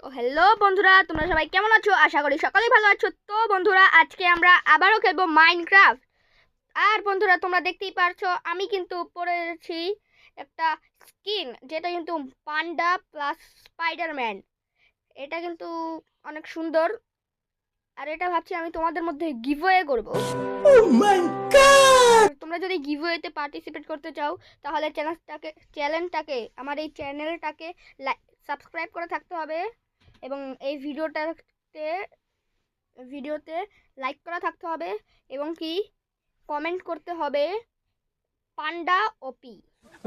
তো হ্যালো বন্ধুরা, তোমরা সবাই কেমন আছো? আশা করি সকলেই ভালো আছো। তো বন্ধুরা, আজকে আমরা আবারও খেলবো মাইনক্রাফট। আর বন্ধুরা, তোমরা দেখতেই পারছো আমি কিন্তু পরেছি একটা স্কিন, যেটা কিন্তু পান্ডা প্লাস স্পাইডারম্যান। এটা কিন্তু অনেক সুন্দর। আর এটা ভাবছি আমি তোমাদের মধ্যে গিভওয়ে করব। তোমরা যদি গিভওয়েতে পার্টিসিপেট করতে চাও তাহলে চ্যানেলটাকে আমার এই চ্যানেলটাকে সাবস্ক্রাইব করে থাকতে হবে এবং এই ভিডিওতে লাইক করা থাকতে হবে এবং কি কমেন্ট করতে হবে পান্ডা ওপি।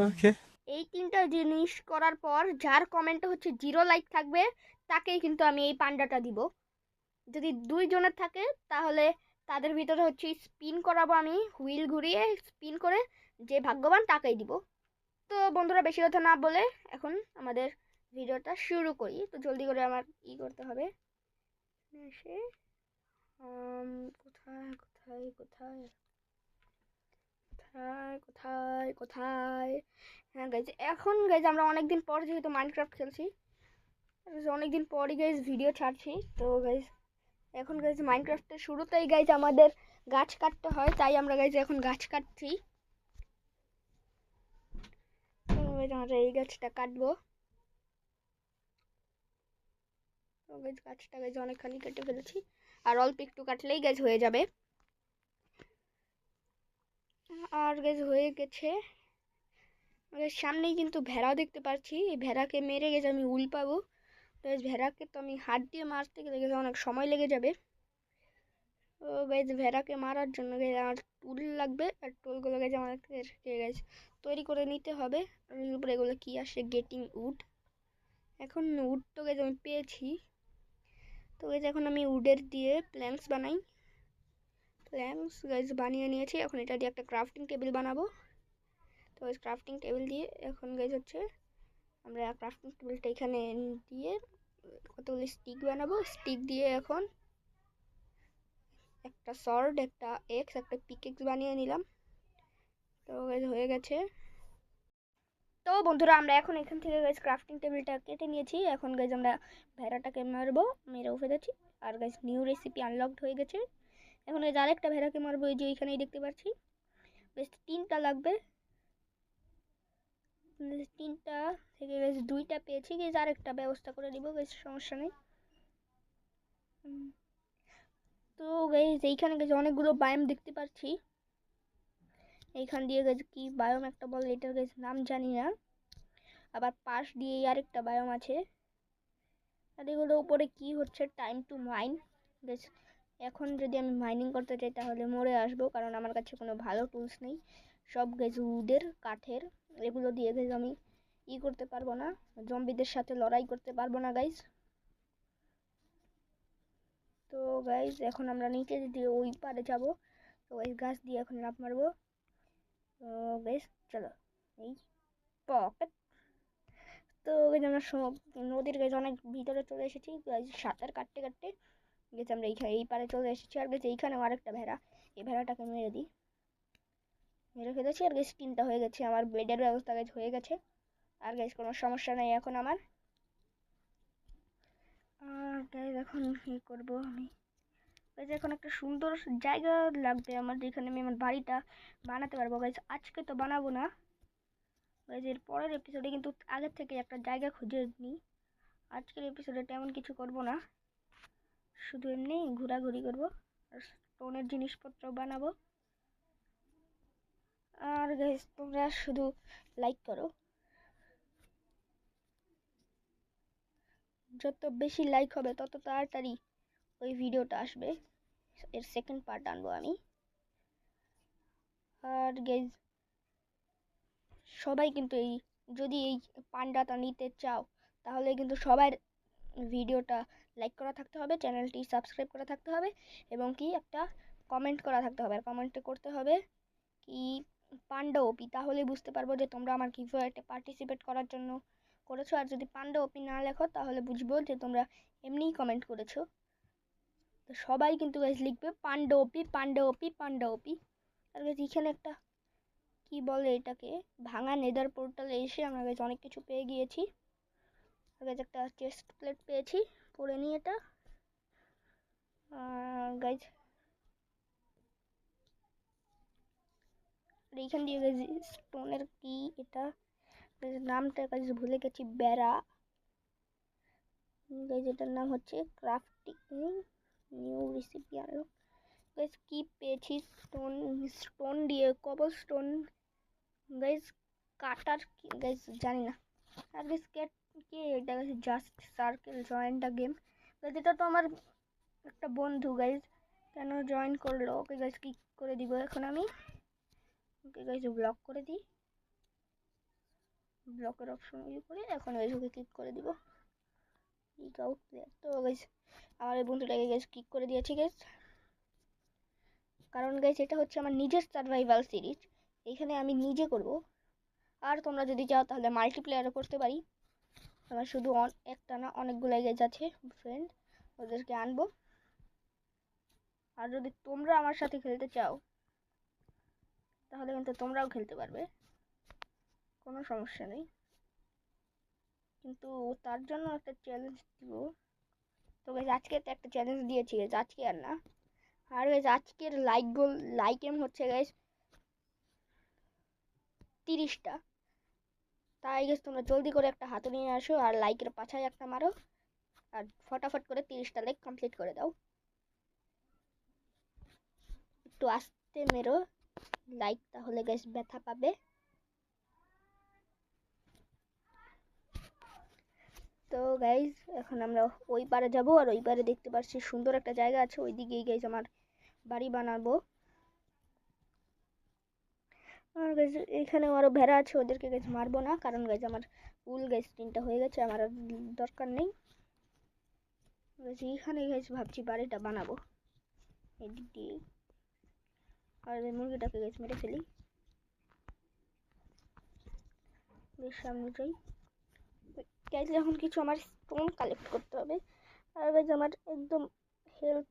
ওকে, এই তিনটা জিনিস করার পর যার কমেন্টে হচ্ছে 0 লাইক থাকবে তাকেই কিন্তু আমি এই পান্ডাটা দিব। যদি 2 জনের থাকে তাহলে তাদের ভিতরে হচ্ছে স্পিন করাবো, আমি হুইল ঘুরিয়ে স্পিন করে যে ভাগ্যবান তাকেই দিব। তো বন্ধুরা, বেশি কথা না বলে এখন আমাদের ভিডিওটা শুরু করি। তো জলদি করে আমার করতে হবে। এসে কোথায় কোথায় কোথায় কোথায় কোথায় কোথায় হ্যাঁ গাইজ, এখন গাইজ আমরা অনেকদিন পর যেহেতু মাইনক্রাফট খেলছি, অনেকদিন পরই গাইজ ভিডিও ছাড়ছি। তো গাইজ এখন গাইজ মাইনক্রাফটের শুরুতেই গাইজ আমাদের গাছ কাটতে হয়, তাই আমরা গাইজ এখন গাছ কাটছি। তো গাইজ আমরা এই গাছটা কাটবো। তো গাইজ গাছটা গাইজ অনেকখানি কেটে ফেলেছি, আর অল্প একটু কাটলেই গাইজ হয়ে যাবে। আর গাইজ হয়ে গেছে। সামনেই কিন্তু ভেড়া দেখতে পাচ্ছি, এই ভেড়াকে মেরে গেছে আমি উল পাবো। তো ভেড়াকে তো আমি হাত দিয়ে মারতে গেলে গেছে অনেক সময় লেগে যাবে। তো গাইজ ভেড়াকে মারার জন্য গেছে আমার টুল লাগবে, আর টুলগুলো গেছে আমার গেছে তৈরি করে নিতে হবে। আর উপরে এগুলো কি আসে, গেটিং উড। এখন উড তো গেছে আমি পেয়েছি। তো গেছে এখন আমি উডের দিয়ে প্ল্যাঙ্কস বানাই। প্ল্যাঙ্কস গাইজ বানিয়ে নিয়েছি, এখন এটা দিয়ে একটা ক্রাফটিং টেবিল বানাবো। তো ক্রাফটিং টেবিল দিয়ে এখন গাইজ হচ্ছে আমরা ক্রাফটিং টেবিলটা এখানে দিয়ে কতগুলো স্টিক বানাবো। স্টিক দিয়ে এখন একটা সর্ড, একটা এক্স, একটা পিকেক্স বানিয়ে নিলাম। তো গাইজ হয়ে গেছে। তো বন্ধুরা, আমরা এখন এখান থেকে গাইজ ক্রাফটিং টেবিলটা কেটে নিয়েছি। এখন গাইজ আমরা ভেড়াটাকে মারবো, মেরেও ফেলেছি। আর গাইজ নিউ রেসিপি আনলকড হয়ে গেছে। এখন গাইজ আরেকটা ভেড়াকে মারবো, এই যে এইখানেই দেখতে পাচ্ছি। বেশ 3টা লাগবে, 3টা থেকে গাইজ 2টা পেয়েছি। গাইজ আরেকটা ব্যবস্থা করে দিব, গাইজ সমস্যা নেই। তো গাইজ এইখানে গাইজ অনেকগুলো বায়োম দেখতে পাচ্ছি। এইখান দিয়ে গাইজ কি বায়োম একটা বলে, এটার গাইজ নাম জানি না। আবার পাশ দিয়ে আরেকটা বায়োম আছে। আর এগুলো উপরে কি হচ্ছে, টাইম টু মাইন। গাইজ এখন যদি আমি মাইনিং করতে চাই তাহলে মরে আসবো, কারণ আমার কাছে কোনো ভালো টুলস নেই। সব গাইজ উডের, কাঠের, এগুলো দিয়ে গাইজ আমি করতে পারবো না, জম্বিদের সাথে লড়াই করতে পারবো না গাইজ। তো গাইজ এখন আমরা নিচে দিয়ে ওই পারে যাবো। তো গাইজ গাছ দিয়ে এখন লাফ মারবো। তো গাইজ চলো, এই পকেট। তো গাইজ আমরা নদীর গাইজ অনেক ভিতরে চলে এসেছি। গাইজ সাঁতার কাটতে কাটতে গেছে আমরা এই পারে চলে এসেছি। আর গেছে এইখানেও আরেকটা ভেড়া, এই ভেড়াটাকে মেরে দিই। মেরে ফেলেছি। আর গেছে 3টা হয়ে গেছে, আমার বেডের ব্যবস্থা গাইজ হয়ে গেছে। আর গাইজ কোনো সমস্যা নেই এখন আমার। আর গাইজ এখন কি করবো আমি, গাইজ এখন একটা সুন্দর জায়গা লাগবে আমার, যেখানে আমি আমার বাড়িটা বানাতে পারবো। গাইজ আজকে তো বানাবো না গাইজ, এর পরের এপিসোডে কিন্তু আগের থেকে একটা জায়গা খুঁজে নিই। আজকের এপিসোডে তেমন কিছু করব না, শুধু এমনি ঘোরাঘুরি করবো আর স্টোনের জিনিসপত্র বানাবো। আর গাইজ তোমরা শুধু লাইক করো, যত বেশি লাইক হবে তত তাড়াতাড়ি ওই ভিডিওটা আসবে, এর সেকেন্ড পার্ট আনবো আমি। আর গাইজ সবাই কিন্তু যদি এই পান্ডাটা নিতে চাও তাহলে কিন্তু সবার ভিডিওটা লাইক করা থাকতে হবে, চ্যানেলটি সাবস্ক্রাইব করা থাকতে হবে এবং কি একটা কমেন্ট করা থাকতে হবে। আর কমেন্টে করতে হবে কি পান্ডা ওপি, তাহলে বুঝতে পারবো যে তোমরা আমার গিভওয়েতে পার্টিসিপেট করার জন্য করেছো। আর যদি পান্ডা ওপি না লেখো তাহলে বুঝবো যে তোমরা এমনিই কমেন্ট করেছো। তো সবাই কিন্তু গাইজ লিখবে পান্ডা ওপি, পান্ডা ওপি, পান্ডা ওপি। আর গাইজ এখানে একটা কি বলে এটাকে, ভাঙা নেদার পোর্টালে এসে আমরা গাইজ অনেক কিছু পেয়ে গিয়েছি। গাইজ একটা চেস্ট প্লেট পেয়েছি, পরে নিই এটা। গাইজ এইখান দিয়ে গাইজ স্টোনের কি এটা নামটা গাইজ ভুলে গেছি, বেড়া গাইজ। এটার নাম হচ্ছে crafting new recipe unlock. Guys কি পেয়েছি, স্টোন দিয়ে কবল স্টোন গাইজ কাটার গাইজ জানি না। আর গাইজ কে এটা guys just circle join the game guys. এটা তো আমার একটা বন্ধু গাইজ, কেন জয়েন করলো? ওকে গাইজ কি করে দিব এখন আমি? ওকে গাইজ ব্লক করে দিই, ব্লকের অপশন ইউজ করে এখন গাইজ ওকে ক্লিক করে দিব। তো গাইজ আমার এই বন্ধুটাকে গাইজ ক্লিক করে দিয়েছি গাইজ, কারণ গাইজ এটা হচ্ছে আমার নিজের সার্ভাইভাল সিরিজ, এইখানে আমি নিজে করব। আর তোমরা যদি চাও তাহলে মাল্টিপ্লেয়ারও করতে পারি। আমার শুধু একটা না অনেকগুলো গাইজ আছে ফ্রেন্ড, ওদেরকে আনবো। আর যদি তোমরা আমার সাথে খেলতে চাও তাহলে কিন্তু তোমরাও খেলতে পারবে, কোনো সমস্যা নেই। কিন্তু তার জন্য একটা চ্যালেঞ্জ দিব। তো গাইজ আজকে তো একটা চ্যালেঞ্জ দিয়েছি গাইজ, আজকে আর না। আর গাইজ আজকের লাইক এম হচ্ছে গাইজ 30টা। তাই গাইজ তোমরা জলদি করে একটা হাতে নিয়ে আসো আর লাইকের পাছায় একটা মারো, আর ফটাফট করে 30টা লাইক কমপ্লিট করে দাও। একটু আস্তে মেরো লাইক, তাহলে গাইজ ব্যথা পাবে। তো গাইজ এখন আমরা ওই পারে যাব, আর ওই পারে দেখতে পাচ্ছি সুন্দর একটা জায়গা আছে, ওই দিকেই গাইজ আমার বাড়ি বানাবো। আর গাইজ এখানে আরো ভেড়া আছে, ওদেরকে গাইজ মারবো না, কারণ গাইজ আমার উল গাইজ 3টা হয়ে গেছে, আমার আর দরকার নেই। গাইজ এইখানে গাইজ ভাবছি বাড়িটা বানাবো এদিক দিয়ে। আর মুরগিটাকে গাইজ মেরে ফেলি, বেশ সামনে যাই। গাইজ এখন কিছু আমার স্টোন কালেক্ট করতে হবে। আর গাইজ আমার একদম হেলথ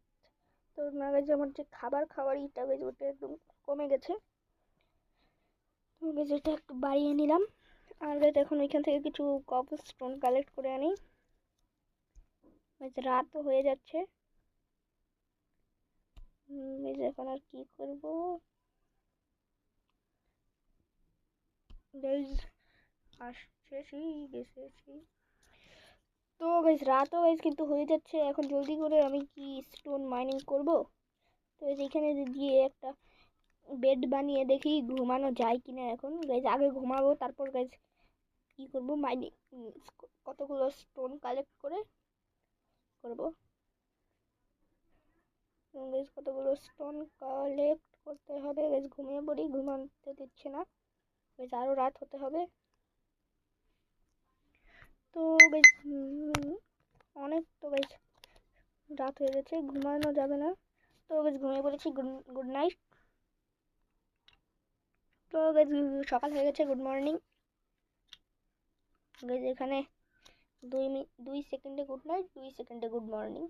তো না গাইজ, আমার যে খাবার খাওয়ার ইটা গাইজ ওটা একদম কমে গেছে, তো গাইজ এটা একটু বাড়িয়ে নিলাম। আর গাইজ এখন ওইখান থেকে কিছু কবল স্টোন কালেক্ট করে আনি। গাইজ রাতও হয়ে যাচ্ছে, গাইজ এখন আর কি করবো? গাইজ আসছি গেছি। তো গাইজ রাতও গাইজ কিন্তু হয়ে যাচ্ছে, এখন জলদি করে আমি কি স্টোন মাইনিং করব। তো এইখানে গিয়ে একটা বেড বানিয়ে দেখি ঘুমানো যায় কিনা। এখন গাইজ আগে ঘুমাবো, তারপর গাইজ কি করব, মাইনিং কতগুলো স্টোন কালেক্ট করে করব। গাইজ কতগুলো স্টোন কালেক্ট করতে হবে। গাইজ ঘুমিয়ে পড়ি, ঘুমাতে দিচ্ছে না গাইজ, আরও রাত হতে হবে। তো গাইজ অনেক তো গাইজ রাত হয়ে গেছে, ঘুমানো যাবে না। তো গাইজ ঘুমিয়ে পড়েছি, গুড নাইট। তো গাইজ সকাল হয়ে গেছে, গুড মর্নিং গাইজ। এখানে 2 সেকেন্ডে গুড নাইট, 2 সেকেন্ডে গুড মর্নিং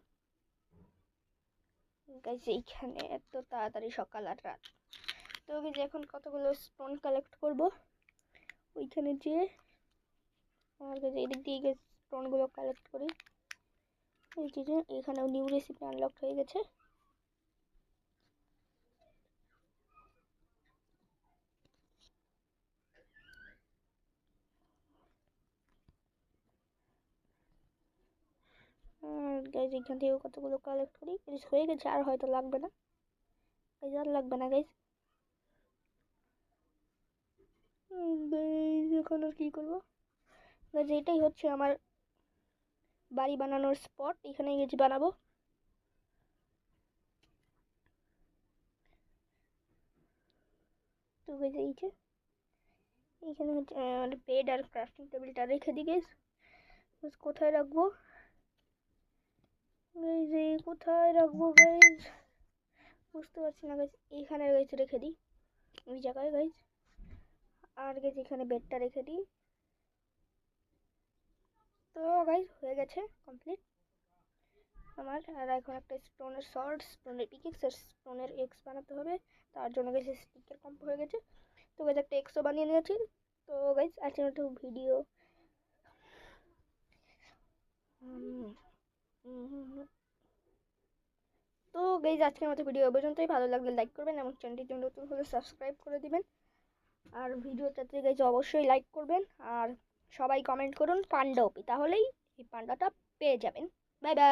গাইজ। এইখানে এত তাড়াতাড়ি সকাল আর রাত। তো গাইজ এখন কতগুলো স্টোন কালেক্ট করব ওইখানে যেয়ে। আর গাইজ এদিক দিয়ে গাইজ স্টোনগুলো কালেক্ট করি। এই যে এখানেও নিউ রেসিপি আনলক হয়ে গেছে। গাইজ এখান থেকেও কতগুলো কালেক্ট করি, হয়ে গেছে, আর হয়তো লাগবে না গাইজ, আর লাগবে না গাইজ। গাইজ এখন আর কি করবো? গাইজ এটাই হচ্ছে আমার বাড়ি বানানোর স্পট, এখানে গেছি বানাবো। তো গাইজ এই যে এইখানে হচ্ছে বেড আর ক্রাফটিং টেবিলটা রেখে দিই গাইজ। কোথায় রাখবো গাইজ, কোথায় রাখবো গাইজ বুঝতে পারছি না গাইজ। এইখানে গাইজ রেখে দিই, ওই জায়গায় গাইজ। আর গাইজ এখানে বেডটা রেখে দিই। তো গাইজ হয়ে গেছে কমপ্লিট আমার। আর এখন একটা স্টোনের শর্ট, স্টোনের পিকেক্স আর স্টোনের এক্স বানাতে হবে, তার জন্য গাইজ স্টিকের কম্প হয়ে গেছে। তো গাইজ একটা এক্সও বানিয়ে নিয়েছি। তো গাইজ আজকের মতো ভিডিও তো গাইজ আজকের মতো ভিডিও পর্যন্তই। ভালো লাগলে লাইক করবেন এবং চ্যানেলটি নতুন হলে সাবস্ক্রাইব করে দিবেন। আর ভিডিওটাতে গাইজ অবশ্যই লাইক করবেন আর সবাই কমেন্ট করুন পান্ডা ওপি, তাহলেই এই পান্ডাটা পেয়ে যাবেন। Bye bye.